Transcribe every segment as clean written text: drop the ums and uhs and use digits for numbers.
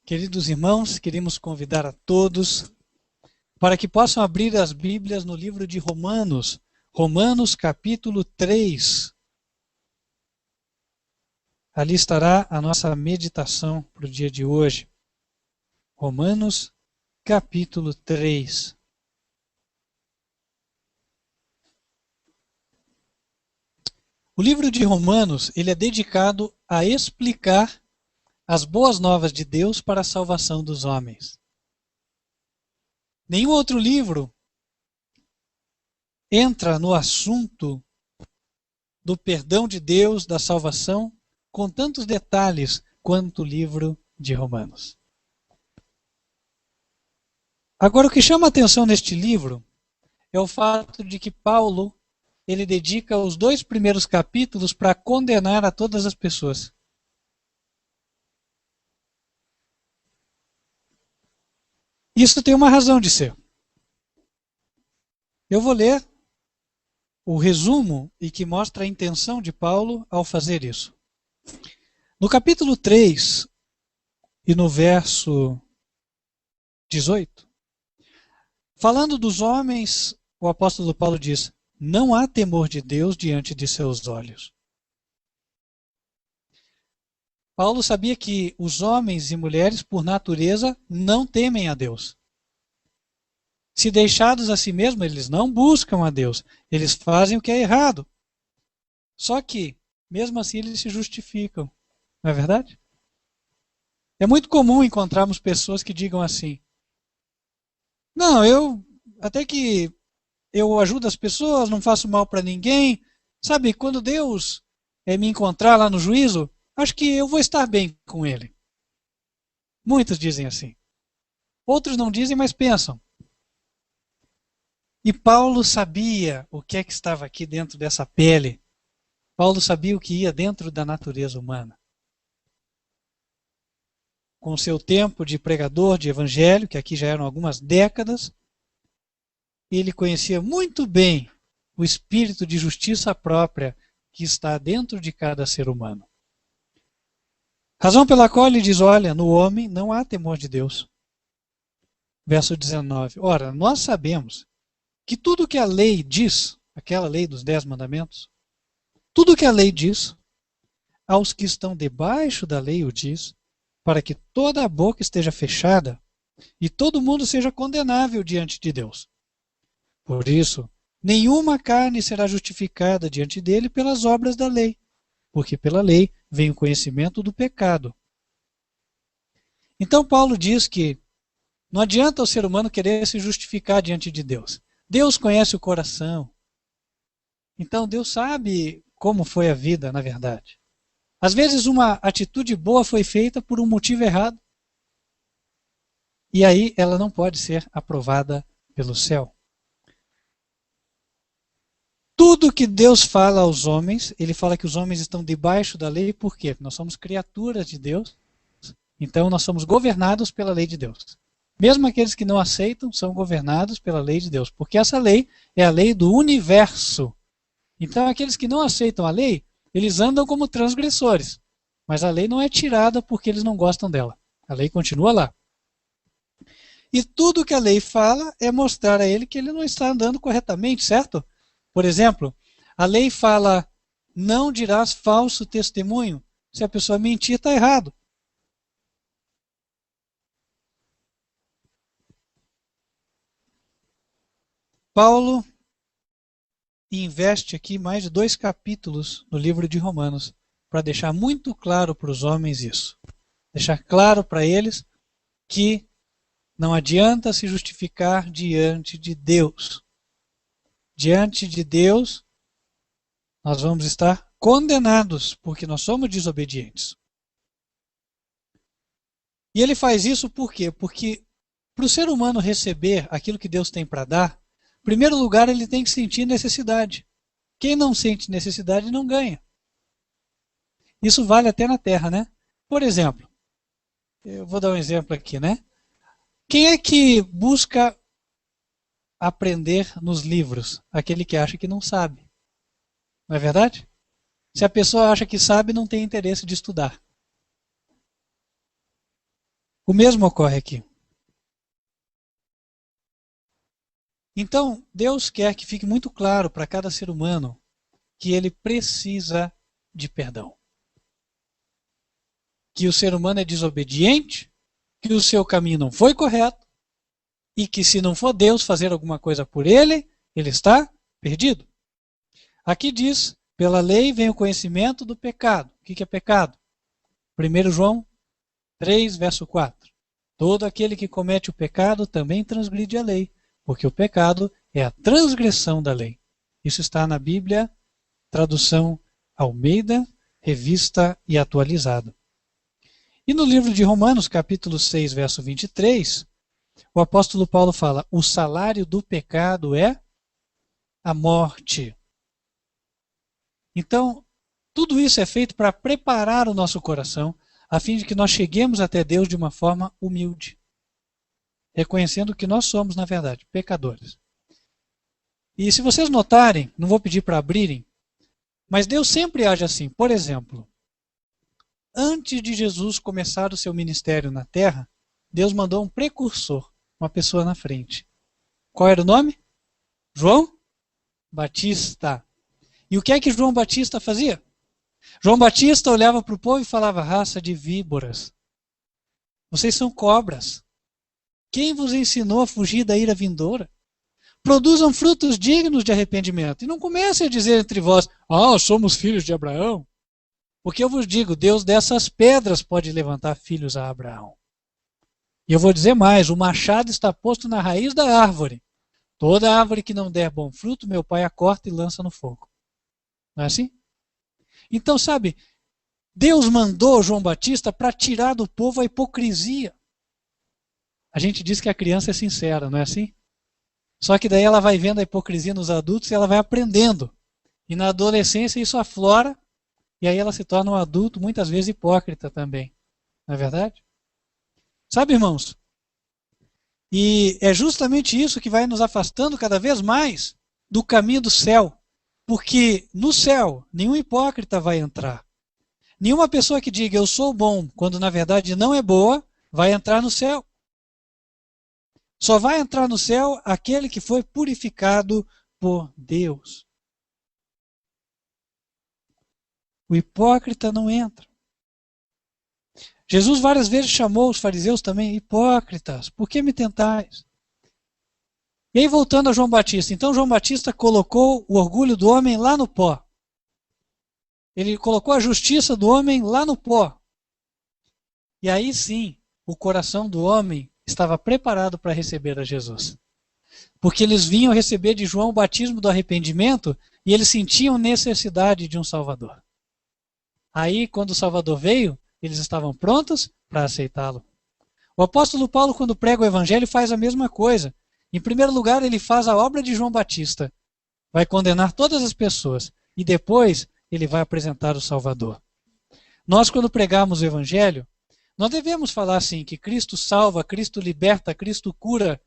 Queridos irmãos, queremos convidar a todos para que possam abrir as Bíblias no livro de Romanos, Romanos capítulo 3. Ali estará a nossa meditação para o dia de hoje. Romanos capítulo 3. O livro de Romanos, ele é dedicado a explicar as boas novas de Deus para a salvação dos homens. Nenhum outro livro entra no assunto do perdão de Deus, da salvação, com tantos detalhes quanto o livro de Romanos. Agora, o que chama a atenção neste livro é o fato de que Paulo, ele dedica os 2 primeiros capítulos para condenar a todas as pessoas. Isso tem uma razão de ser. Eu vou ler o resumo e que mostra a intenção de Paulo ao fazer isso. No capítulo 3 e no verso 18, falando dos homens, o apóstolo Paulo diz: não há temor de Deus diante de seus olhos. Paulo sabia que os homens e mulheres, por natureza, não temem a Deus. Se deixados a si mesmos, eles não buscam a Deus. Eles fazem o que é errado. Só que, mesmo assim, eles se justificam. Não é verdade? É muito comum encontrarmos pessoas que digam assim: não, até que eu ajudo as pessoas, não faço mal para ninguém. Sabe, quando Deus me encontrar lá no juízo, acho que eu vou estar bem com ele. Muitos dizem assim. Outros não dizem, mas pensam. E Paulo sabia o que é que estava aqui dentro dessa pele. Paulo sabia o que ia dentro da natureza humana. Com seu tempo de pregador de evangelho, que aqui já eram algumas décadas, ele conhecia muito bem o espírito de justiça própria que está dentro de cada ser humano. Razão pela qual ele diz: olha, no homem não há temor de Deus. Verso 19. Ora, nós sabemos que tudo que a lei diz, aquela lei dos 10 mandamentos, tudo que a lei diz, aos que estão debaixo da lei o diz, para que toda a boca esteja fechada e todo mundo seja condenável diante de Deus. Por isso, nenhuma carne será justificada diante dele pelas obras da lei, porque pela lei vem o conhecimento do pecado. Então Paulo diz que não adianta o ser humano querer se justificar diante de Deus. Deus conhece o coração. Então Deus sabe como foi a vida, na verdade. Às vezes uma atitude boa foi feita por um motivo errado. E aí ela não pode ser aprovada pelo céu. Tudo que Deus fala aos homens, ele fala que os homens estão debaixo da lei, por quê? Nós somos criaturas de Deus, então nós somos governados pela lei de Deus. Mesmo aqueles que não aceitam são governados pela lei de Deus, porque essa lei é a lei do universo. Então aqueles que não aceitam a lei, eles andam como transgressores, mas a lei não é tirada porque eles não gostam dela. A lei continua lá. E tudo que a lei fala é mostrar a ele que ele não está andando corretamente, certo? Por exemplo, a lei fala: não dirás falso testemunho. Se a pessoa mentir, está errado. Paulo investe aqui mais de 2 capítulos no livro de Romanos para deixar muito claro para os homens isso. Deixar claro para eles que não adianta se justificar diante de Deus. Diante de Deus, nós vamos estar condenados, porque nós somos desobedientes. E ele faz isso por quê? Porque para o ser humano receber aquilo que Deus tem para dar, em primeiro lugar ele tem que sentir necessidade. Quem não sente necessidade não ganha. Isso vale até na terra, né? Por exemplo, eu vou dar um exemplo aqui, né? Quem é que busca aprender nos livros? Aquele que acha que não sabe. Não é verdade? Se a pessoa acha que sabe, não tem interesse de estudar. O mesmo ocorre aqui. Então, Deus quer que fique muito claro para cada ser humano que ele precisa de perdão. Que o ser humano é desobediente, que o seu caminho não foi correto e que se não for Deus fazer alguma coisa por ele, ele está perdido. Aqui diz, pela lei vem o conhecimento do pecado. O que é pecado? 1 João 3, verso 4. Todo aquele que comete o pecado também transgride a lei, porque o pecado é a transgressão da lei. Isso está na Bíblia, tradução Almeida, revista e atualizada. E no livro de Romanos, capítulo 6, verso 23, o apóstolo Paulo fala, o salário do pecado é a morte. Então, tudo isso é feito para preparar o nosso coração, a fim de que nós cheguemos até Deus de uma forma humilde, reconhecendo que nós somos, na verdade, pecadores. E se vocês notarem, não vou pedir para abrirem, mas Deus sempre age assim. Por exemplo, antes de Jesus começar o seu ministério na terra, Deus mandou um precursor, uma pessoa na frente. Qual era o nome? João Batista. E o que é que João Batista fazia? João Batista olhava para o povo e falava, raça de víboras, vocês são cobras. Quem vos ensinou a fugir da ira vindoura? Produzam frutos dignos de arrependimento. E não comecem a dizer entre vós, somos filhos de Abraão. Porque eu vos digo, Deus dessas pedras pode levantar filhos a Abraão. E eu vou dizer mais, o machado está posto na raiz da árvore. Toda árvore que não der bom fruto, meu pai a corta e lança no fogo. Não é assim? Então, sabe, Deus mandou João Batista para tirar do povo a hipocrisia. A gente diz que a criança é sincera, não é assim? Só que daí ela vai vendo a hipocrisia nos adultos e ela vai aprendendo. E na adolescência isso aflora, e aí ela se torna um adulto muitas vezes hipócrita também. Não é verdade? Sabe, irmãos? E é justamente isso que vai nos afastando cada vez mais do caminho do céu. Porque no céu, nenhum hipócrita vai entrar. Nenhuma pessoa que diga eu sou bom, quando na verdade não é boa, vai entrar no céu. Só vai entrar no céu aquele que foi purificado por Deus. O hipócrita não entra. Jesus várias vezes chamou os fariseus também hipócritas. Por que me tentais? E aí voltando a João Batista. Então João Batista colocou o orgulho do homem lá no pó. Ele colocou a justiça do homem lá no pó. E aí sim, o coração do homem estava preparado para receber a Jesus. Porque eles vinham receber de João o batismo do arrependimento e eles sentiam necessidade de um Salvador. Aí, quando o Salvador veio, eles estavam prontos para aceitá-lo. O apóstolo Paulo, quando prega o evangelho, faz a mesma coisa. Em primeiro lugar, ele faz a obra de João Batista. Vai condenar todas as pessoas. E depois, ele vai apresentar o Salvador. Nós, quando pregamos o evangelho, nós devemos falar assim, que Cristo salva, Cristo liberta, Cristo cura,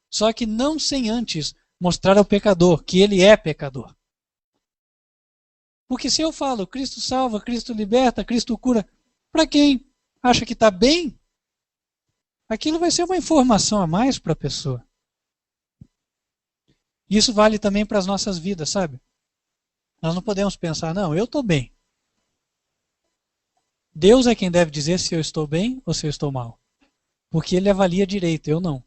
só que não sem antes mostrar ao pecador que ele é pecador. Porque se eu falo, Cristo salva, Cristo liberta, Cristo cura, para quem acha que está bem, aquilo vai ser uma informação a mais para a pessoa. Isso vale também para as nossas vidas, sabe? Nós não podemos pensar, não, eu estou bem. Deus é quem deve dizer se eu estou bem ou se eu estou mal. Porque ele avalia direito, eu não.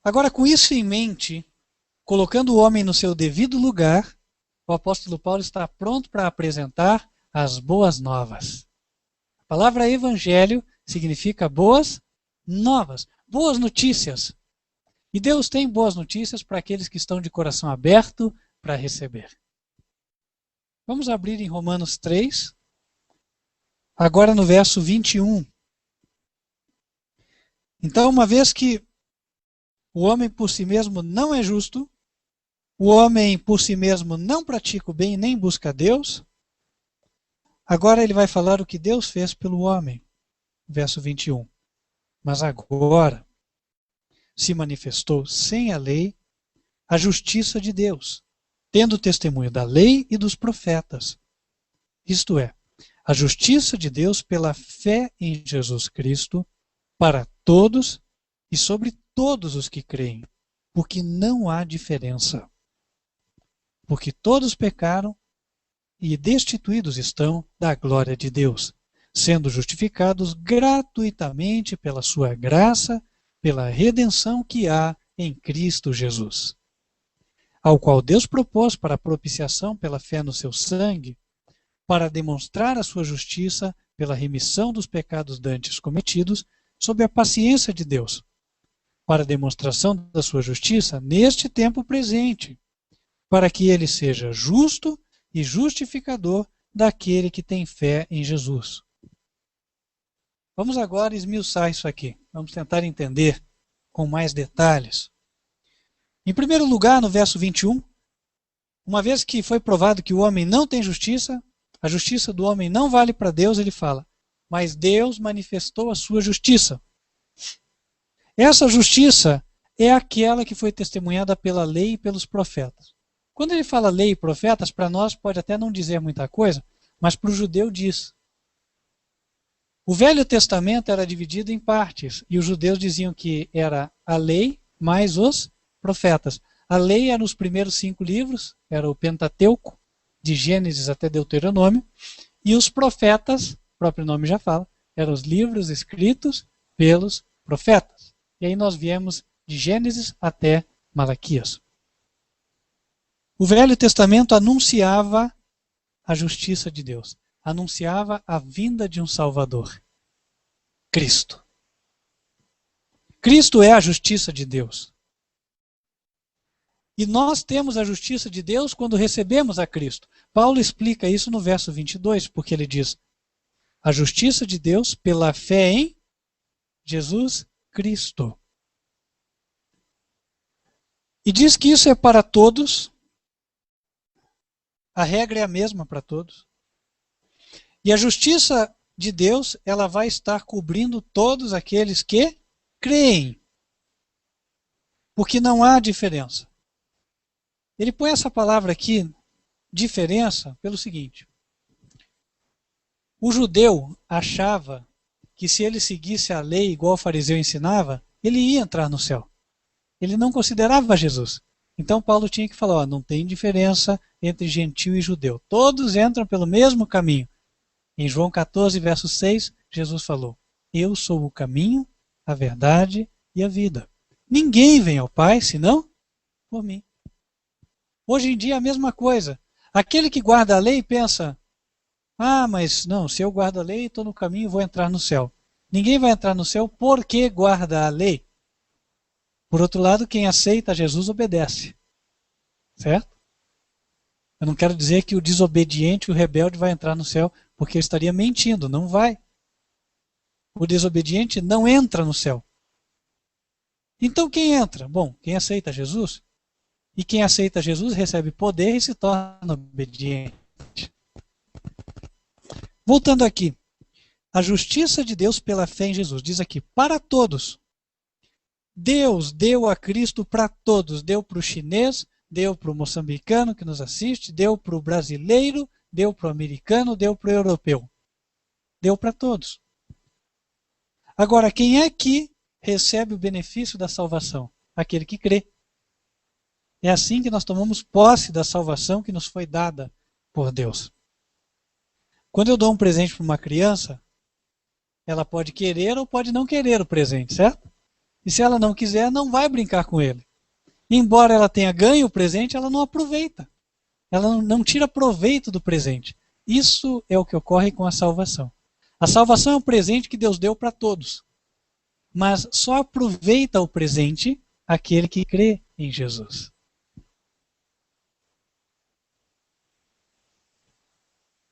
Agora, com isso em mente, colocando o homem no seu devido lugar, o apóstolo Paulo está pronto para apresentar as boas novas. A palavra evangelho significa boas novas, boas notícias. E Deus tem boas notícias para aqueles que estão de coração aberto para receber. Vamos abrir em Romanos 3, agora no verso 21. Então, uma vez que o homem por si mesmo não é justo, o homem por si mesmo não pratica o bem nem busca Deus, agora ele vai falar o que Deus fez pelo homem. Verso 21. Mas agora se manifestou sem a lei a justiça de Deus, tendo testemunho da lei e dos profetas. Isto é, A justiça de Deus pela fé em Jesus Cristo para todos e sobre todos os que creem, porque não há diferença. Porque todos pecaram e destituídos estão da glória de Deus, sendo justificados gratuitamente pela sua graça, pela redenção que há em Cristo Jesus, ao qual Deus propôs para a propiciação pela fé no seu sangue, para demonstrar a sua justiça pela remissão dos pecados dantes cometidos, sob a paciência de Deus, para a demonstração da sua justiça neste tempo presente, para que ele seja justo e justificador daquele que tem fé em Jesus. Vamos agora esmiuçar isso aqui. Vamos tentar entender com mais detalhes. Em primeiro lugar, no verso 21, uma vez que foi provado que o homem não tem justiça, a justiça do homem não vale para Deus, ele fala, mas Deus manifestou a sua justiça. Essa justiça é aquela que foi testemunhada pela lei e pelos profetas. Quando ele fala lei e profetas, para nós pode até não dizer muita coisa, mas para o judeu diz. O Velho Testamento era dividido em partes, e os judeus diziam que era a lei mais os profetas. A lei era os primeiros 5 livros, era o Pentateuco, de Gênesis até Deuteronômio, e os profetas, o próprio nome já fala, eram os livros escritos pelos profetas. E aí nós viemos de Gênesis até Malaquias. O Velho Testamento anunciava a justiça de Deus, anunciava a vinda de um Salvador, Cristo. Cristo é a justiça de Deus. E nós temos a justiça de Deus quando recebemos a Cristo. Paulo explica isso no verso 22, porque ele diz, a justiça de Deus pela fé em Jesus Cristo. E diz que isso é para todos. A regra é a mesma para todos. E a justiça de Deus, ela vai estar cobrindo todos aqueles que creem. Porque não há diferença. Ele põe essa palavra aqui, diferença, pelo seguinte. O judeu achava que se ele seguisse a lei igual o fariseu ensinava, ele ia entrar no céu. Ele não considerava Jesus. Então Paulo tinha que falar, não tem diferença entre gentil e judeu. Todos entram pelo mesmo caminho. Em João 14, verso 6, Jesus falou, eu sou o caminho, a verdade e a vida. Ninguém vem ao Pai senão por mim. Hoje em dia é a mesma coisa. Aquele que guarda a lei pensa, mas não, se eu guardo a lei, estou no caminho e vou entrar no céu. Ninguém vai entrar no céu porque guarda a lei. Por outro lado, quem aceita Jesus obedece. Certo? Eu não quero dizer que o desobediente, o rebelde vai entrar no céu, porque eu estaria mentindo. Não vai. O desobediente não entra no céu. Então quem entra? Bom, quem aceita Jesus. E quem aceita Jesus recebe poder e se torna obediente. Voltando aqui. A justiça de Deus pela fé em Jesus. Diz aqui, para todos. Deus deu a Cristo para todos. Deu para o chinês, deu para o moçambicano que nos assiste, deu para o brasileiro, deu para o americano, deu para o europeu. Deu para todos. Agora, quem é que recebe o benefício da salvação? Aquele que crê. É assim que nós tomamos posse da salvação que nos foi dada por Deus. Quando eu dou um presente para uma criança, ela pode querer ou pode não querer o presente, certo? E se ela não quiser, não vai brincar com ele. Embora ela tenha ganho o presente, ela não aproveita. Ela não tira proveito do presente. Isso é o que ocorre com a salvação. A salvação é um presente que Deus deu para todos. Mas só aproveita o presente aquele que crê em Jesus.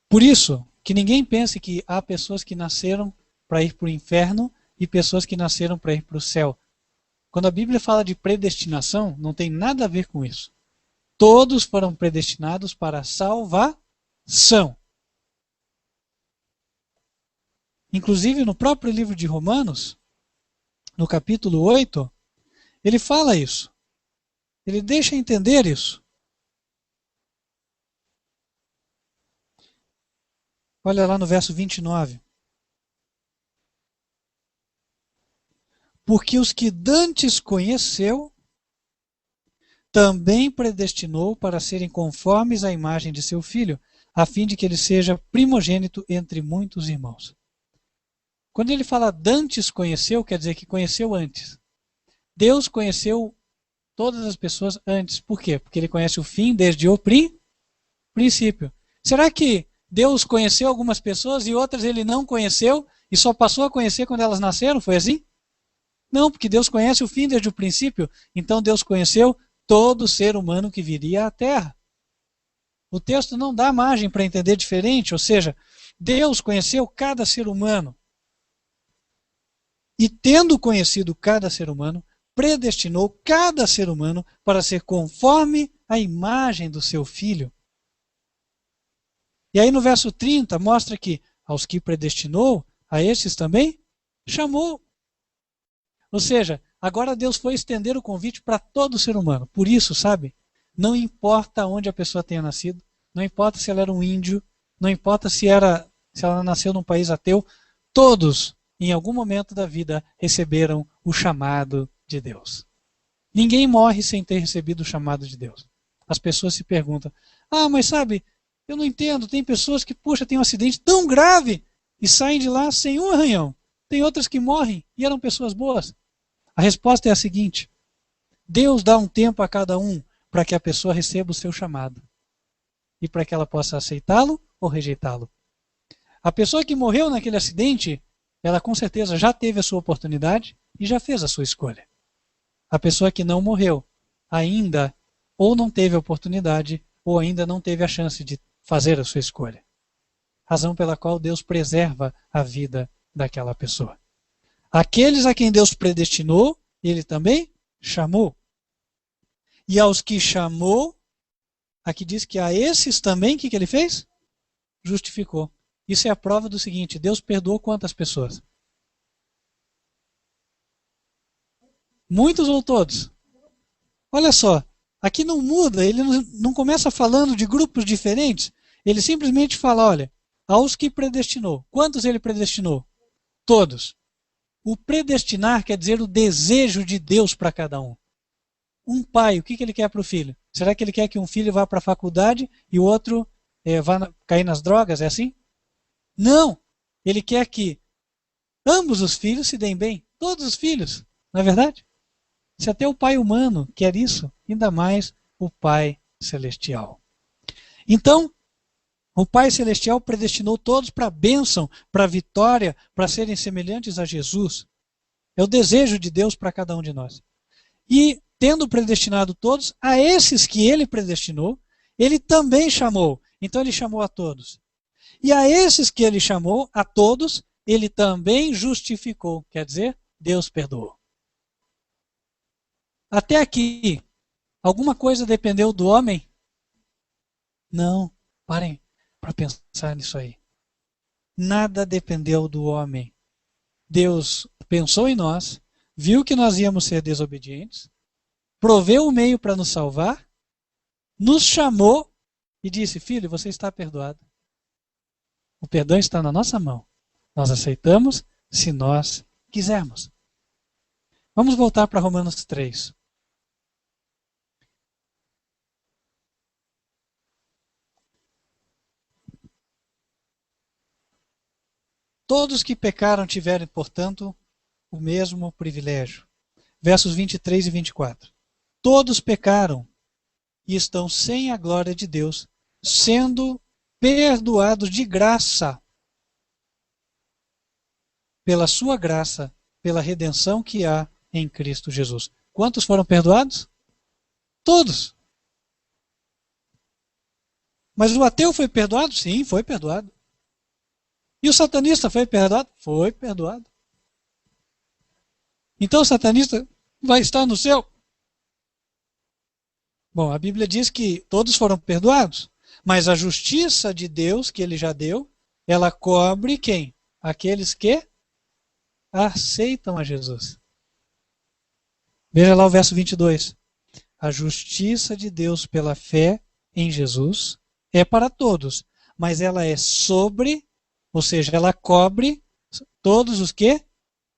Por isso, que ninguém pense que há pessoas que nasceram para ir para o inferno e pessoas que nasceram para ir para o céu. Quando a Bíblia fala de predestinação, não tem nada a ver com isso. Todos foram predestinados para a salvação. Inclusive, no próprio livro de Romanos, no capítulo 8, ele fala isso. Ele deixa entender isso. Olha lá no verso 29. Porque os que dantes conheceu, também predestinou para serem conformes à imagem de seu filho, a fim de que ele seja primogênito entre muitos irmãos. Quando ele fala dantes conheceu, quer dizer que conheceu antes. Deus conheceu todas as pessoas antes. Por quê? Porque ele conhece o fim desde o princípio. Será que Deus conheceu algumas pessoas e outras ele não conheceu e só passou a conhecer quando elas nasceram? Foi assim? Não, porque Deus conhece o fim desde o princípio. Então Deus conheceu todo ser humano que viria à Terra. O texto não dá margem para entender diferente, ou seja, Deus conheceu cada ser humano. E tendo conhecido cada ser humano, predestinou cada ser humano para ser conforme a imagem do seu filho. E aí no verso 30 mostra que aos que predestinou, a estes também chamou. Ou seja, agora Deus foi estender o convite para todo ser humano. Por isso, sabe, não importa onde a pessoa tenha nascido, não importa se ela era um índio, não importa se ela nasceu num país ateu, todos, em algum momento da vida, receberam o chamado de Deus. Ninguém morre sem ter recebido o chamado de Deus. As pessoas se perguntam, mas sabe, eu não entendo, tem pessoas que, puxa, tem um acidente tão grave e saem de lá sem um arranhão. Tem outras que morrem e eram pessoas boas. A resposta é a seguinte: Deus dá um tempo a cada um para que a pessoa receba o seu chamado e para que ela possa aceitá-lo ou rejeitá-lo. A pessoa que morreu naquele acidente, ela com certeza já teve a sua oportunidade e já fez a sua escolha. A pessoa que não morreu ainda ou não teve a oportunidade ou ainda não teve a chance de fazer a sua escolha. Razão pela qual Deus preserva a vida daquela pessoa. Aqueles a quem Deus predestinou, ele também chamou. E aos que chamou, aqui diz que a esses também, o que ele fez? Justificou. Isso é a prova do seguinte: Deus perdoou quantas pessoas? Muitos ou todos? Olha só, aqui não muda, ele não começa falando de grupos diferentes, ele simplesmente fala, olha, aos que predestinou. Quantos ele predestinou? Todos. O predestinar quer dizer o desejo de Deus para cada um. Um pai, o que ele quer para o filho? Será que ele quer que um filho vá para a faculdade e o outro vá cair nas drogas? É assim? Não! Ele quer que ambos os filhos se deem bem. Todos os filhos, não é verdade? Se até o pai humano quer isso, ainda mais o Pai Celestial. Então, o Pai Celestial predestinou todos para a bênção, para a vitória, para serem semelhantes a Jesus. É o desejo de Deus para cada um de nós. E, tendo predestinado todos, a esses que ele predestinou, ele também chamou. Então ele chamou a todos. E a esses que ele chamou, a todos, ele também justificou. Quer dizer, Deus perdoou. Até aqui, alguma coisa dependeu do homem? Não, parem para pensar nisso aí. Nada dependeu do homem. Deus pensou em nós, viu que nós íamos ser desobedientes, proveu o meio para nos salvar, nos chamou e disse, filho, você está perdoado. O perdão está na nossa mão. Nós aceitamos se nós quisermos. Vamos voltar para Romanos 3. Todos que pecaram tiveram, portanto, o mesmo privilégio. Versos 23 e 24. Todos pecaram e estão sem a glória de Deus, sendo perdoados de graça, pela sua graça, pela redenção que há em Cristo Jesus. Quantos foram perdoados? Todos. Mas o ateu foi perdoado? Sim, foi perdoado. E o satanista foi perdoado? Foi perdoado. Então o satanista vai estar no céu? Bom, a Bíblia diz que todos foram perdoados, mas a justiça de Deus, que ele já deu, ela cobre quem? Aqueles que aceitam a Jesus. Veja lá o verso 22. A justiça de Deus pela fé em Jesus é para todos, mas ela é sobre Ou seja, ela cobre todos os que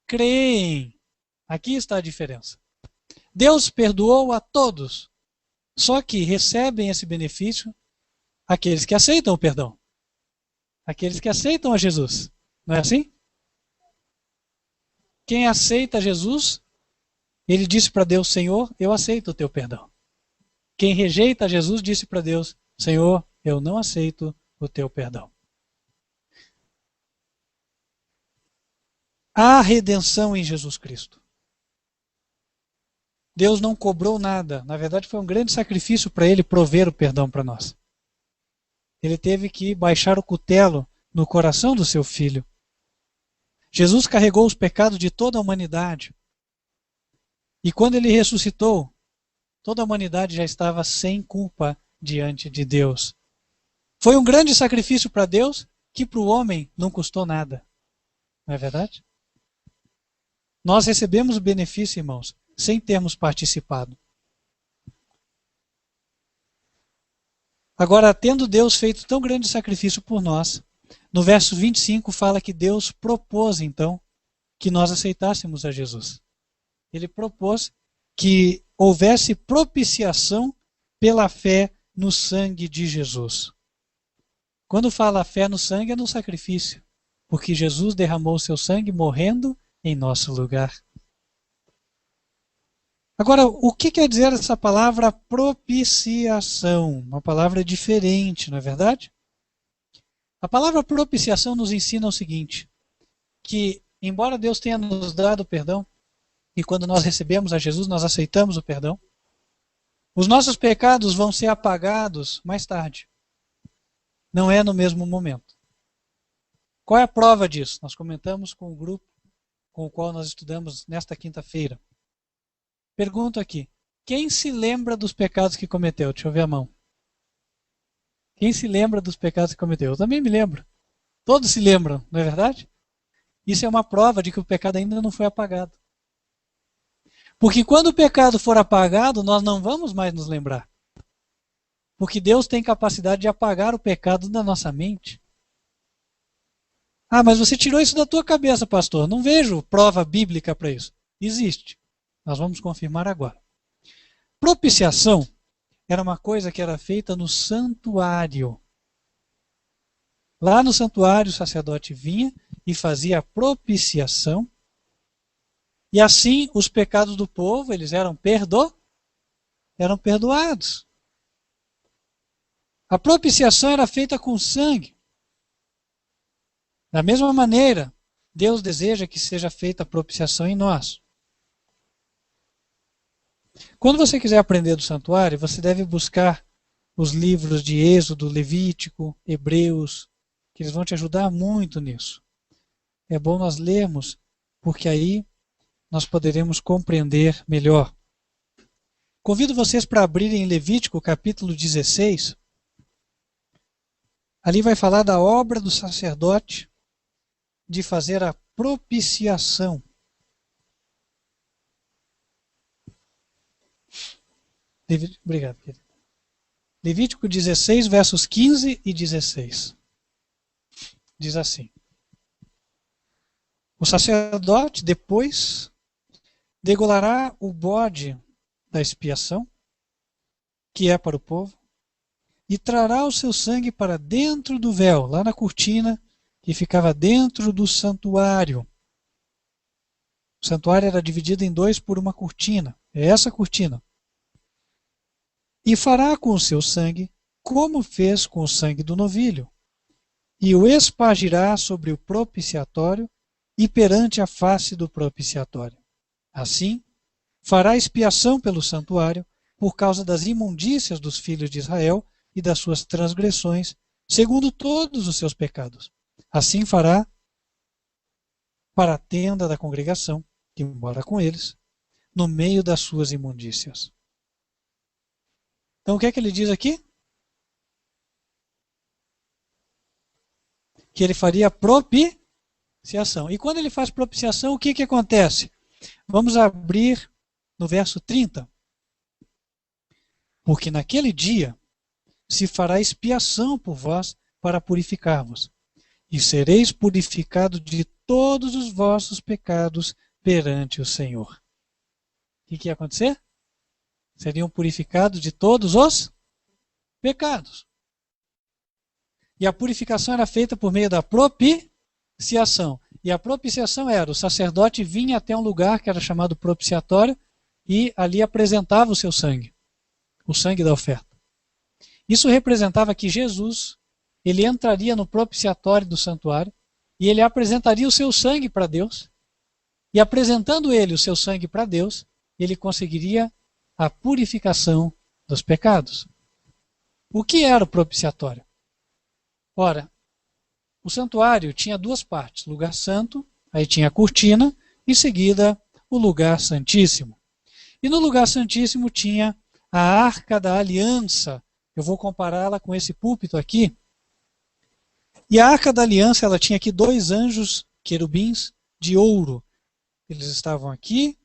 creem. Aqui está a diferença. Deus perdoou a todos, só que recebem esse benefício aqueles que aceitam o perdão. Aqueles que aceitam a Jesus. Não é assim? Quem aceita Jesus, ele disse para Deus: Senhor, eu aceito o teu perdão. Quem rejeita Jesus disse para Deus: Senhor, eu não aceito o teu perdão. Há redenção em Jesus Cristo. Deus não cobrou nada. Na verdade, foi um grande sacrifício para ele prover o perdão para nós. Ele teve que baixar o cutelo no coração do seu filho. Jesus carregou os pecados de toda a humanidade. E quando ele ressuscitou, toda a humanidade já estava sem culpa diante de Deus. Foi um grande sacrifício para Deus que para o homem não custou nada. Não é verdade? Nós recebemos o benefício, irmãos, sem termos participado. Agora, tendo Deus feito tão grande sacrifício por nós, no verso 25 fala que Deus propôs, então, que nós aceitássemos a Jesus. Ele propôs que houvesse propiciação pela fé no sangue de Jesus. Quando fala fé no sangue, é no sacrifício, porque Jesus derramou seu sangue morrendo em nosso lugar. Agora, o que quer dizer essa palavra propiciação? Uma palavra diferente, não é verdade? A palavra propiciação nos ensina o seguinte, que embora Deus tenha nos dado perdão, e quando nós recebemos a Jesus, nós aceitamos o perdão, os nossos pecados vão ser apagados mais tarde. Não é no mesmo momento. Qual é a prova disso? Nós comentamos com o grupo com o qual nós estudamos nesta quinta-feira. Pergunto aqui, quem se lembra dos pecados que cometeu? Deixa eu ver a mão. Quem se lembra dos pecados que cometeu? Eu também me lembro. Todos se lembram, não é verdade? Isso é uma prova de que o pecado ainda não foi apagado. Porque quando o pecado for apagado, nós não vamos mais nos lembrar. Porque Deus tem capacidade de apagar o pecado da nossa mente. Ah, mas você tirou isso da tua cabeça, pastor. Não vejo prova bíblica para isso. Existe. Nós vamos confirmar agora. Propiciação era uma coisa que era feita no santuário. Lá no santuário o sacerdote vinha e fazia a propiciação. E assim os pecados do povo, eles eram perdoados. A propiciação era feita com sangue. Da mesma maneira, Deus deseja que seja feita a propiciação em nós. Quando você quiser aprender do santuário, você deve buscar os livros de Êxodo, Levítico, Hebreus, que eles vão te ajudar muito nisso. É bom nós lermos, porque aí nós poderemos compreender melhor. Convido vocês para abrirem em Levítico, capítulo 16. Ali vai falar da obra do sacerdote de fazer a propiciação. Obrigado, querido. Levítico 16, versos 15 e 16. Diz assim: o sacerdote depois degolará o bode da expiação, que é para o povo, e trará o seu sangue para dentro do véu, lá na cortina que ficava dentro do santuário. O santuário era dividido em dois por uma cortina. É essa cortina. E fará com o seu sangue, como fez com o sangue do novilho, e o espargirá sobre o propiciatório e perante a face do propiciatório. Assim, fará expiação pelo santuário, por causa das imundícias dos filhos de Israel e das suas transgressões, segundo todos os seus pecados. Assim fará para a tenda da congregação, que mora com eles, no meio das suas imundícias. Então o que é que ele diz aqui? Que ele faria propiciação. E quando ele faz propiciação, o que acontece? Vamos abrir no verso 30. Porque naquele dia se fará expiação por vós para purificar-vos. e sereis purificados de todos os vossos pecados perante o Senhor. O que ia acontecer? Seriam purificados de todos os pecados. E a purificação era feita por meio da propiciação. E a propiciação era, o sacerdote vinha até um lugar que era chamado propiciatório e ali apresentava o seu sangue, o sangue da oferta. Isso representava que Jesus, ele entraria no propiciatório do santuário e ele apresentaria o seu sangue para Deus. E apresentando ele o seu sangue para Deus, ele conseguiria a purificação dos pecados. O que era o propiciatório? Ora, o santuário tinha duas partes, lugar santo, aí tinha a cortina, em seguida o lugar santíssimo. E no lugar santíssimo tinha a arca da aliança. Eu vou compará-la com esse púlpito aqui. E a arca da aliança, ela tinha aqui 2 anjos querubins de ouro. Eles estavam aqui,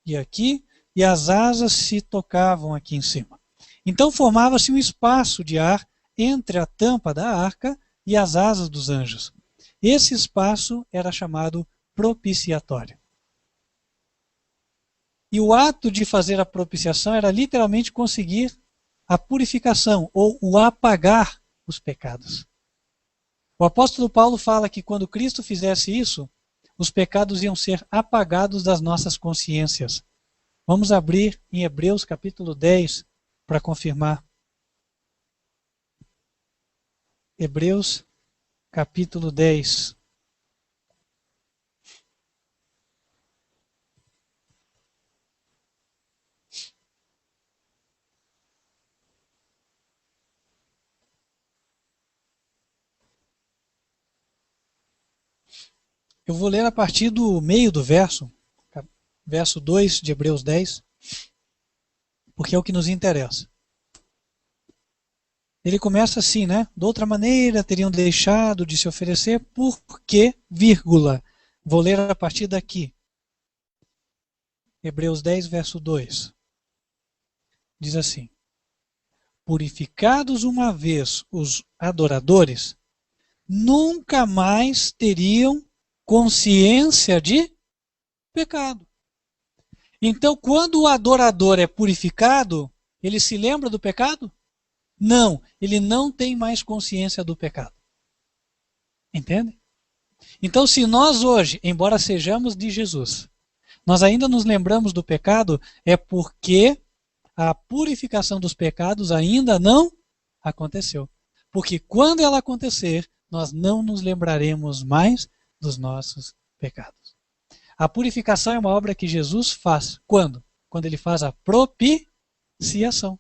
e as asas se tocavam aqui em cima. Então formava-se um espaço de ar entre a tampa da arca e as asas dos anjos. Esse espaço era chamado propiciatório. E o ato de fazer a propiciação era literalmente conseguir a purificação, ou o apagar os pecados. O apóstolo Paulo fala que quando Cristo fizesse isso, os pecados iam ser apagados das nossas consciências. Vamos abrir em Hebreus capítulo 10 para confirmar. Hebreus capítulo 10. Eu vou ler a partir do meio do verso 2 de Hebreus 10, porque é o que nos interessa. Ele começa assim, né? De outra maneira teriam deixado de se oferecer porque, vírgula, vou ler a partir daqui. Hebreus 10, verso 2. Diz assim: purificados uma vez os adoradores, nunca mais teriam consciência de pecado. Então, quando o adorador é purificado, ele se lembra do pecado? Não, ele não tem mais consciência do pecado. Entende? Então, se nós hoje, embora sejamos de Jesus, nós ainda nos lembramos do pecado, é porque a purificação dos pecados ainda não aconteceu. Porque quando ela acontecer, nós não nos lembraremos mais dos nossos pecados. A purificação é uma obra que Jesus faz. Quando? Quando ele faz a propiciação.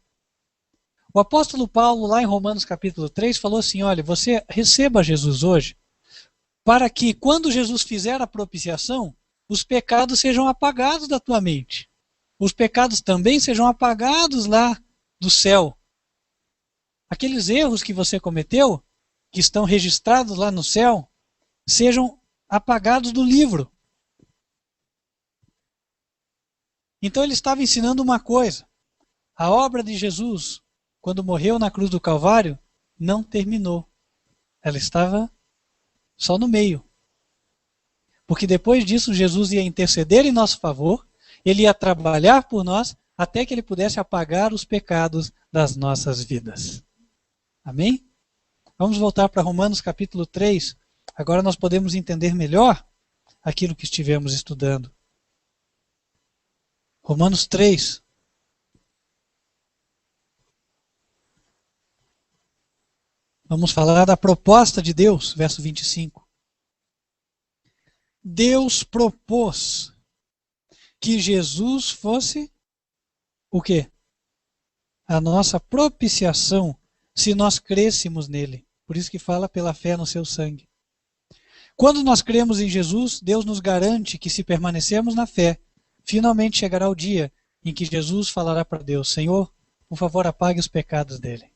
O apóstolo Paulo, lá em Romanos capítulo 3, falou assim, olha, você receba Jesus hoje, para que quando Jesus fizer a propiciação, os pecados sejam apagados da tua mente. Os pecados também sejam apagados lá do céu. Aqueles erros que você cometeu, que estão registrados lá no céu, sejam apagados do livro. Então ele estava ensinando uma coisa. A obra de Jesus, quando morreu na cruz do Calvário, não terminou. Ela estava só no meio. Porque depois disso, Jesus ia interceder em nosso favor, ele ia trabalhar por nós, até que ele pudesse apagar os pecados das nossas vidas. Amém? Vamos voltar para Romanos capítulo 3. Agora nós podemos entender melhor aquilo que estivemos estudando. Romanos 3. Vamos falar da proposta de Deus, verso 25. Deus propôs que Jesus fosse o quê? A nossa propiciação, se nós crêssemos nele. Por isso que fala pela fé no seu sangue. Quando nós cremos em Jesus, Deus nos garante que se permanecermos na fé, finalmente chegará o dia em que Jesus falará para Deus, Senhor, por favor, apague os pecados dele.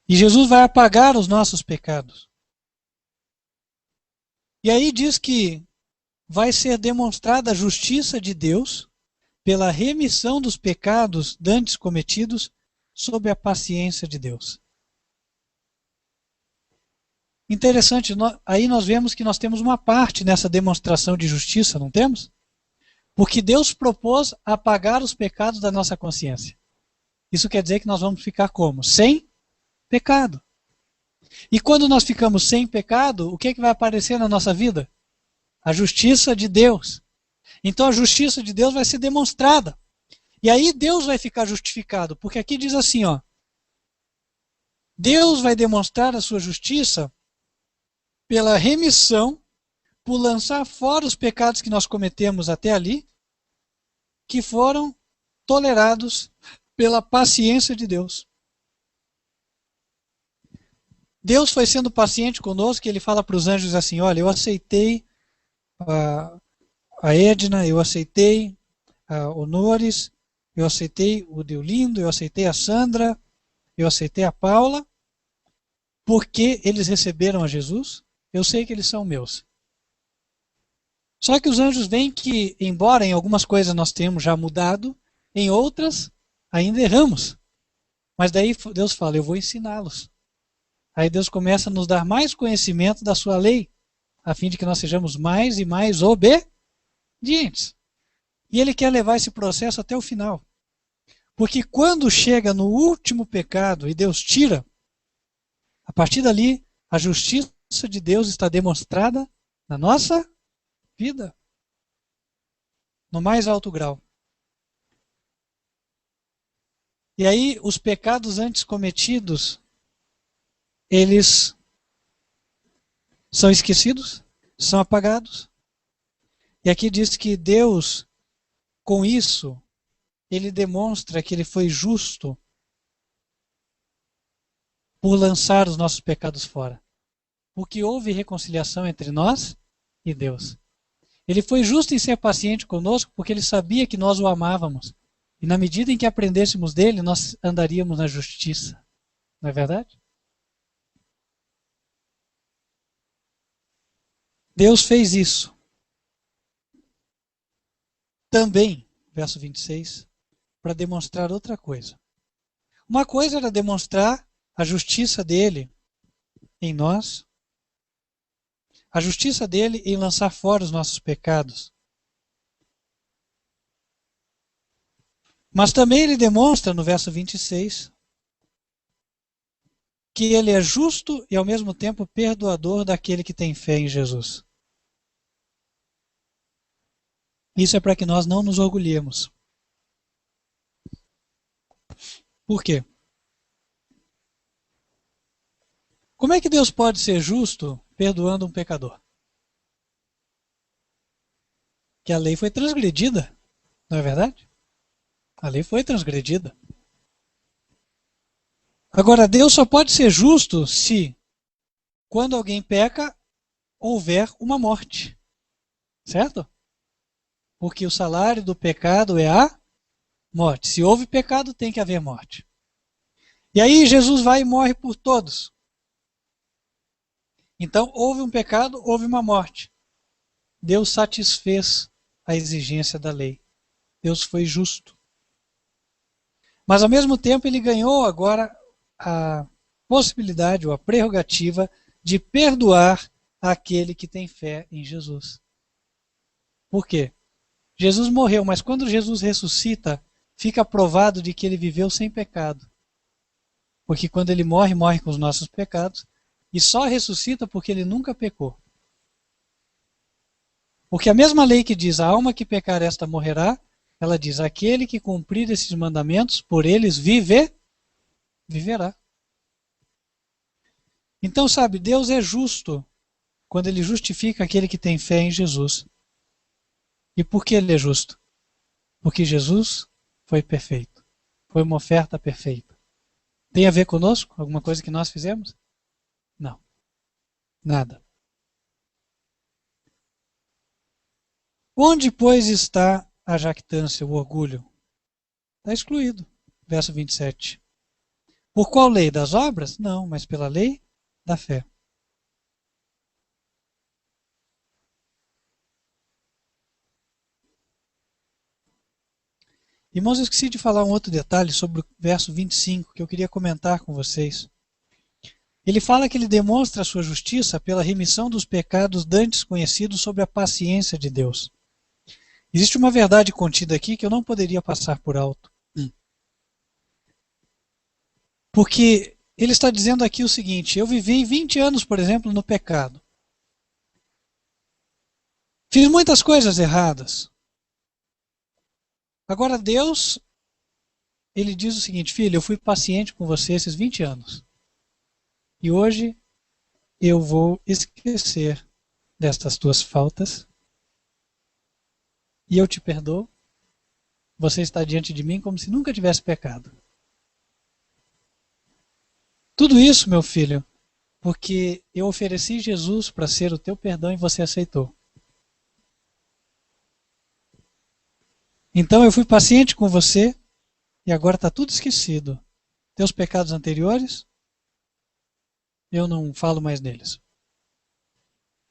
E Jesus vai apagar os nossos pecados. E aí diz que vai ser demonstrada a justiça de Deus pela remissão dos pecados dantes cometidos sob a paciência de Deus. Interessante, aí nós vemos que nós temos uma parte nessa demonstração de justiça, não temos? Porque Deus propôs apagar os pecados da nossa consciência. Isso quer dizer que nós vamos ficar como? Sem pecado. E quando nós ficamos sem pecado, o que, que vai aparecer na nossa vida? A justiça de Deus. Então a justiça de Deus vai ser demonstrada. E aí Deus vai ficar justificado, porque aqui diz assim, ó, Deus vai demonstrar a sua justiça pela remissão, por lançar fora os pecados que nós cometemos até ali, que foram tolerados pela paciência de Deus. Deus foi sendo paciente conosco, e ele fala para os anjos assim, olha, eu aceitei a Edna, eu aceitei a Honores, eu aceitei o Deolindo, eu aceitei a Sandra, eu aceitei a Paula, porque eles receberam a Jesus, eu sei que eles são meus. Só que os anjos veem que, embora em algumas coisas nós tenhamos já mudado, em outras ainda erramos. Mas daí Deus fala, eu vou ensiná-los. Aí Deus começa a nos dar mais conhecimento da sua lei, a fim de que nós sejamos mais e mais obedientes. E ele quer levar esse processo até o final. Porque quando chega no último pecado e Deus tira, a partir dali, a justiça de Deus está demonstrada na nossa vida, no mais alto grau. E aí, os pecados antes cometidos, eles são esquecidos, são apagados. E aqui diz que Deus, com isso, ele demonstra que ele foi justo por lançar os nossos pecados fora. Porque houve reconciliação entre nós e Deus. Ele foi justo em ser paciente conosco porque ele sabia que nós o amávamos. E na medida em que aprendêssemos dele, nós andaríamos na justiça. Não é verdade? Deus fez isso. Também, verso 26, para demonstrar outra coisa. Uma coisa era demonstrar a justiça dele em nós, a justiça dele em lançar fora os nossos pecados. Mas também ele demonstra no verso 26 que ele é justo e ao mesmo tempo perdoador daquele que tem fé em Jesus. Isso é para que nós não nos orgulhemos. Por quê? Como é que Deus pode ser justo perdoando um pecador? Que a lei foi transgredida, não é verdade? A lei foi transgredida. Agora, Deus só pode ser justo se, quando alguém peca, houver uma morte. Certo? Porque o salário do pecado é a morte. Se houve pecado, tem que haver morte. E aí Jesus vai e morre por todos. Então, houve um pecado, houve uma morte. Deus satisfez a exigência da lei. Deus foi justo. Mas, ao mesmo tempo, ele ganhou agora a possibilidade ou a prerrogativa de perdoar aquele que tem fé em Jesus. Por quê? Jesus morreu, mas quando Jesus ressuscita, fica provado de que ele viveu sem pecado. Porque quando ele morre, morre com os nossos pecados, e só ressuscita porque ele nunca pecou. Porque a mesma lei que diz, a alma que pecar esta morrerá, ela diz, aquele que cumprir esses mandamentos, por eles viverá. Então, sabe, Deus é justo quando ele justifica aquele que tem fé em Jesus. E por que ele é justo? Porque Jesus foi perfeito. Foi uma oferta perfeita. Tem a ver conosco? Alguma coisa que nós fizemos? Não. Nada. Onde, pois, está a jactância, o orgulho? Está excluído. Verso 27. Por qual lei? Das obras? Não, mas pela lei da fé. Irmãos, eu esqueci de falar um outro detalhe sobre o verso 25 que eu queria comentar com vocês. Ele fala que ele demonstra a sua justiça pela remissão dos pecados dantes conhecidos sobre a paciência de Deus. Existe uma verdade contida aqui que eu não poderia passar por alto. Porque ele está dizendo aqui o seguinte: eu vivi 20 anos, por exemplo, no pecado. Fiz muitas coisas erradas. Agora Deus, ele diz o seguinte: filho, eu fui paciente com você esses 20 anos. E hoje eu vou esquecer destas tuas faltas. E eu te perdoo. Você está diante de mim como se nunca tivesse pecado. Tudo isso, meu filho, porque eu ofereci Jesus para ser o teu perdão e você aceitou. Então eu fui paciente com você e agora está tudo esquecido. Teus pecados anteriores, eu não falo mais neles.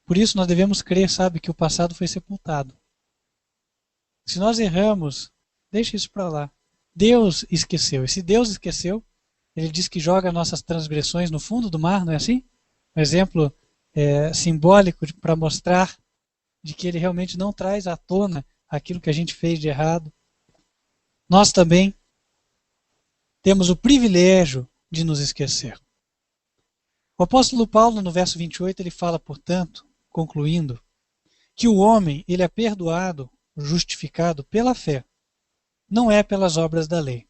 Por isso nós devemos crer, sabe, que o passado foi sepultado. Se nós erramos, deixa isso para lá. Deus esqueceu. E se Deus esqueceu, ele diz que joga nossas transgressões no fundo do mar, não é assim? Um exemplo simbólico para mostrar de que ele realmente não traz à tona aquilo que a gente fez de errado. Nós também temos o privilégio de nos esquecer. O apóstolo Paulo, no verso 28, ele fala, portanto, concluindo, que o homem ele é perdoado, justificado pela fé, não é pelas obras da lei.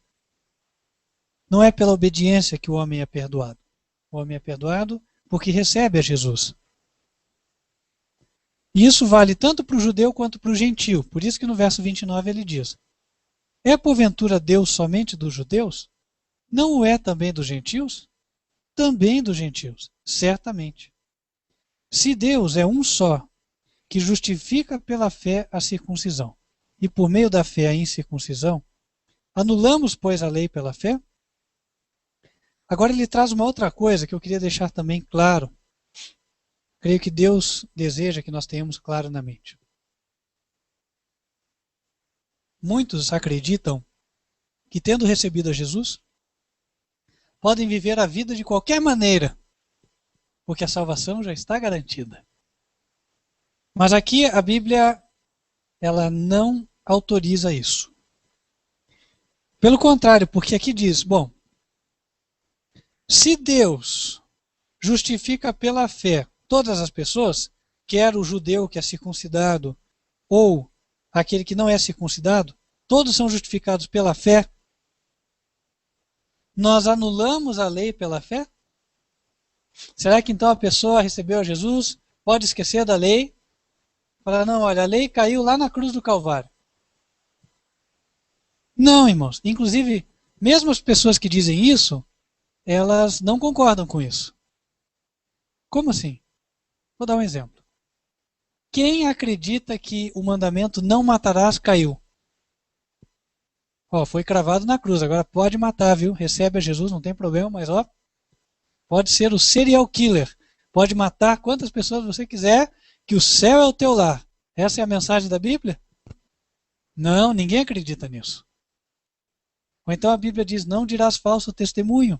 Não é pela obediência que o homem é perdoado. O homem é perdoado porque recebe a Jesus. E isso vale tanto para o judeu quanto para o gentio. Por isso que no verso 29 ele diz: é porventura Deus somente dos judeus? Não o é também dos gentios? Também dos gentios, certamente. Se Deus é um só, que justifica pela fé a circuncisão, e por meio da fé a incircuncisão, anulamos, pois, a lei pela fé? Agora ele traz uma outra coisa que eu queria deixar também claro. Creio que Deus deseja que nós tenhamos claro na mente. Muitos acreditam que, tendo recebido a Jesus, podem viver a vida de qualquer maneira, porque a salvação já está garantida. Mas aqui a Bíblia, ela não autoriza isso. Pelo contrário, porque aqui diz, bom, se Deus justifica pela fé todas as pessoas, quer o judeu que é circuncidado ou aquele que não é circuncidado, todos são justificados pela fé, nós anulamos a lei pela fé? Será que então a pessoa recebeu a Jesus, pode esquecer da lei? Falar, não, olha, a lei caiu lá na cruz do Calvário. Não, irmãos. Inclusive, mesmo as pessoas que dizem isso, elas não concordam com isso. Como assim? Vou dar um exemplo. Quem acredita que o mandamento não matarás caiu? Ó, foi cravado na cruz, agora pode matar, viu? Recebe a Jesus, não tem problema, mas ó, pode ser o serial killer. Pode matar quantas pessoas você quiser, que o céu é o teu lar. Essa é a mensagem da Bíblia? Não, ninguém acredita nisso. Ou então a Bíblia diz, não dirás falso testemunho.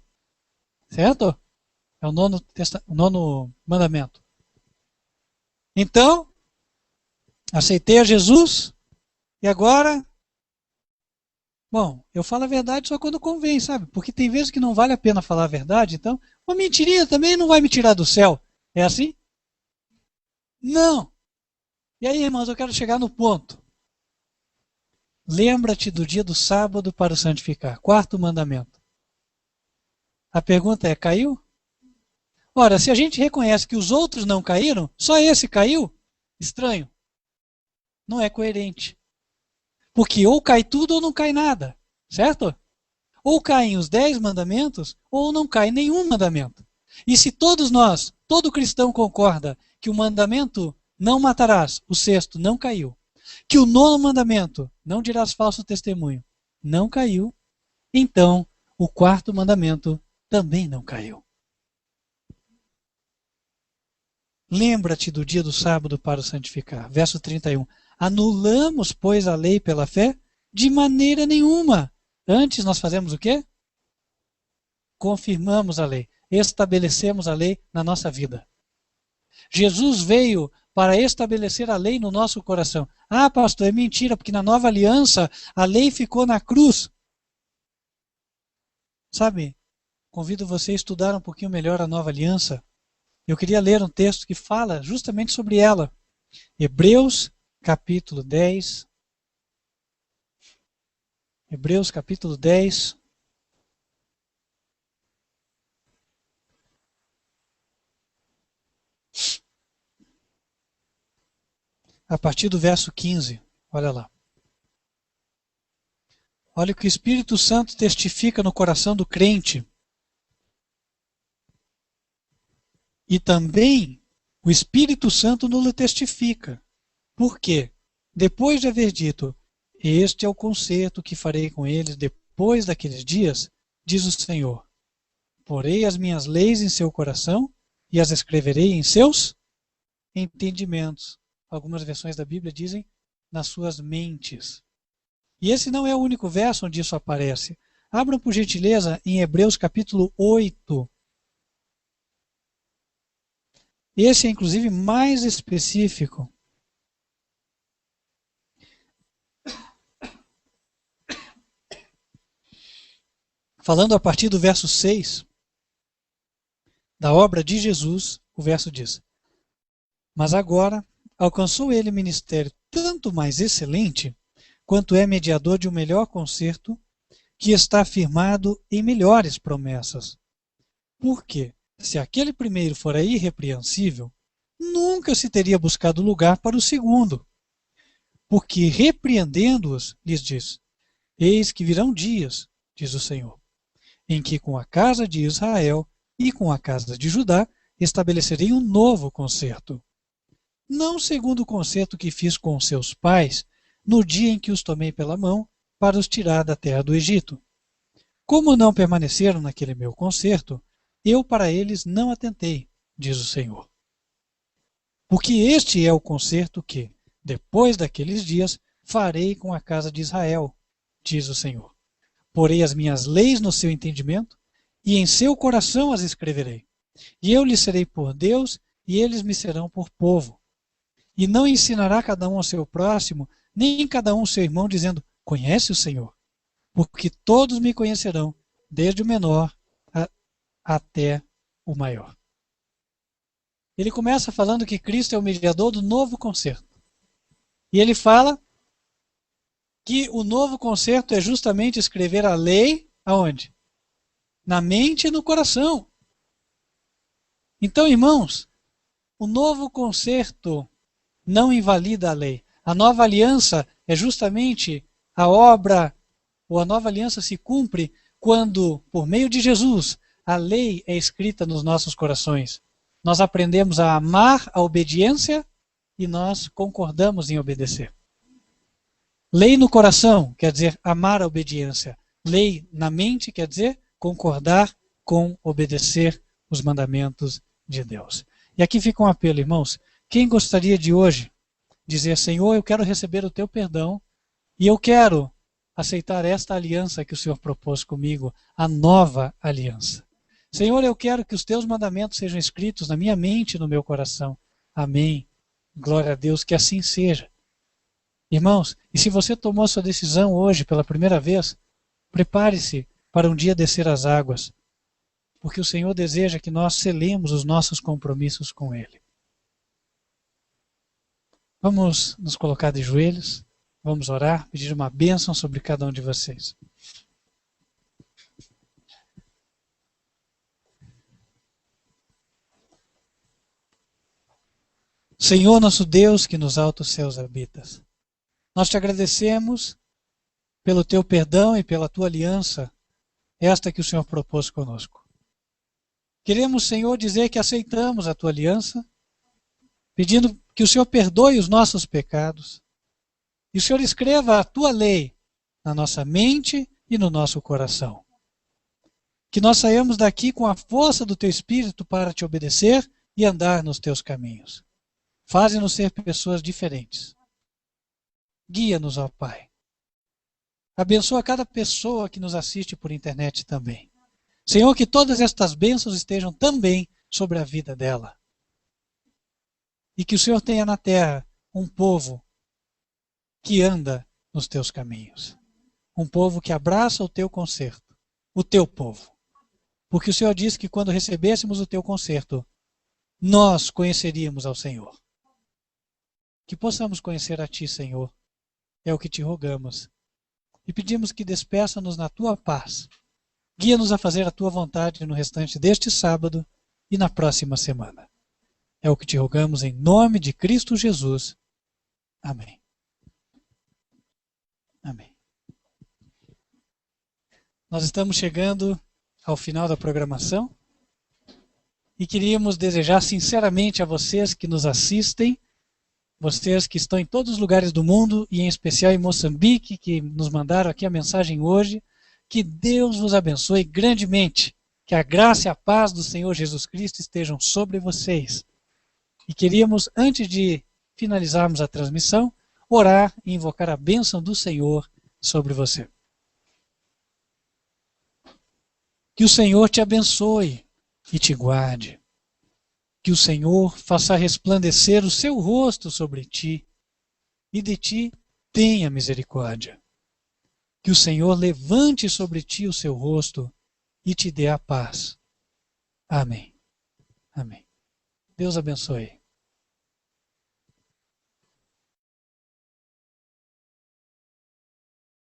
Certo? É o nono mandamento. Então, aceitei a Jesus e agora, bom, eu falo a verdade só quando convém, sabe? Porque tem vezes que não vale a pena falar a verdade, então uma mentirinha também não vai me tirar do céu. É assim? Não. E aí, irmãos, eu quero chegar no ponto. Lembra-te do dia do sábado para o santificar. Quarto mandamento. A pergunta é, caiu? Ora, se a gente reconhece que os outros não caíram, só esse caiu? Estranho. Não é coerente. Porque ou cai tudo ou não cai nada. Certo? Ou caem os 10 mandamentos, ou não cai nenhum mandamento. E se todos nós, todo cristão concorda que o mandamento não matarás, o sexto não caiu, que o nono mandamento, não dirás falso testemunho, não caiu, então o quarto mandamento também não caiu. Lembra-te do dia do sábado para o santificar. Verso 31. Anulamos, pois, a lei pela fé? De maneira nenhuma. Antes nós fazemos o quê? Confirmamos a lei. estabelecemos a lei na nossa vida. Jesus veio para estabelecer a lei no nosso coração. Ah, pastor, é mentira, porque na nova aliança a lei ficou na cruz. Sabe, convido você a estudar um pouquinho melhor a nova aliança. Eu queria ler um texto que fala justamente sobre ela. Hebreus capítulo 10. Hebreus capítulo 10. A partir do verso 15. Olha lá. Olha o que o Espírito Santo testifica no coração do crente. E também o Espírito Santo nos testifica. Por quê? Depois de haver dito, este é o concerto que farei com eles depois daqueles dias, diz o Senhor. Porei as minhas leis em seu coração e as escreverei em seus entendimentos. Algumas versões da Bíblia dizem nas suas mentes. E esse não é o único verso onde isso aparece. Abram por gentileza em Hebreus capítulo 8. Esse é inclusive mais específico. Falando a partir do verso 6, da obra de Jesus, o verso diz: Mas agora alcançou ele ministério tanto mais excelente, quanto é mediador de um melhor concerto, que está firmado em melhores promessas. Porque, se aquele primeiro fora irrepreensível, nunca se teria buscado lugar para o segundo. Porque, repreendendo-os, lhes diz: Eis que virão dias, diz o Senhor, em que com a casa de Israel e com a casa de Judá estabelecerei um novo concerto. Não segundo o concerto que fiz com seus pais, no dia em que os tomei pela mão para os tirar da terra do Egito. Como não permaneceram naquele meu concerto, eu para eles não atentei, diz o Senhor. Porque este é o concerto que, depois daqueles dias, farei com a casa de Israel, diz o Senhor. Porei as minhas leis no seu entendimento, e em seu coração as escreverei. E eu lhes serei por Deus, e eles me serão por povo. E não ensinará cada um ao seu próximo, nem cada um ao seu irmão, dizendo, conhece o Senhor? Porque todos me conhecerão, desde o menor até o maior. Ele começa falando que Cristo é o mediador do novo concerto. E ele fala que o novo concerto é justamente escrever a lei aonde? Na mente e no coração. Então, irmãos, o novo concerto não invalida a lei. A nova aliança é justamente a obra, ou a nova aliança se cumpre quando, por meio de Jesus, a lei é escrita nos nossos corações. Nós aprendemos a amar a obediência e nós concordamos em obedecer. Lei no coração quer dizer amar a obediência. Lei na mente quer dizer concordar com obedecer os mandamentos de Deus. E aqui fica um apelo, irmãos. Quem gostaria de hoje dizer, Senhor, eu quero receber o teu perdão e eu quero aceitar esta aliança que o Senhor propôs comigo, a nova aliança. Senhor, eu quero que os teus mandamentos sejam escritos na minha mente e no meu coração. Amém. Glória a Deus, que assim seja. Irmãos, e se você tomou sua decisão hoje pela primeira vez, prepare-se para um dia descer as águas, porque o Senhor deseja que nós selemos os nossos compromissos com Ele. Vamos nos colocar de joelhos, vamos orar, pedir uma bênção sobre cada um de vocês. Senhor nosso Deus, que nos altos céus habitas, nós te agradecemos pelo teu perdão e pela tua aliança, esta que o Senhor propôs conosco. Queremos, Senhor, dizer que aceitamos a tua aliança, pedindo que o Senhor perdoe os nossos pecados e o Senhor escreva a tua lei na nossa mente e no nosso coração. Que nós saiamos daqui com a força do teu Espírito para te obedecer e andar nos teus caminhos. Faze-nos ser pessoas diferentes. Guia-nos, ó Pai. Abençoa cada pessoa que nos assiste por internet também. Senhor, que todas estas bênçãos estejam também sobre a vida dela. E que o Senhor tenha na terra um povo que anda nos teus caminhos. Um povo que abraça o teu conserto. O teu povo. Porque o Senhor disse que quando recebêssemos o teu conserto, nós conheceríamos ao Senhor. Que possamos conhecer a ti, Senhor. É o que te rogamos. E pedimos que despeça-nos na tua paz. Guia-nos a fazer a tua vontade no restante deste sábado e na próxima semana. É o que te rogamos em nome de Cristo Jesus. Amém. Amém. Nós estamos chegando ao final da programação e queríamos desejar sinceramente a vocês que nos assistem, vocês que estão em todos os lugares do mundo e em especial em Moçambique, que nos mandaram aqui a mensagem hoje, que Deus vos abençoe grandemente, que a graça e a paz do Senhor Jesus Cristo estejam sobre vocês. E queríamos, antes de finalizarmos a transmissão, orar e invocar a bênção do Senhor sobre você. Que o Senhor te abençoe e te guarde. Que o Senhor faça resplandecer o seu rosto sobre ti e de ti tenha misericórdia. Que o Senhor levante sobre ti o seu rosto e te dê a paz. Amém. Amém. Deus abençoe.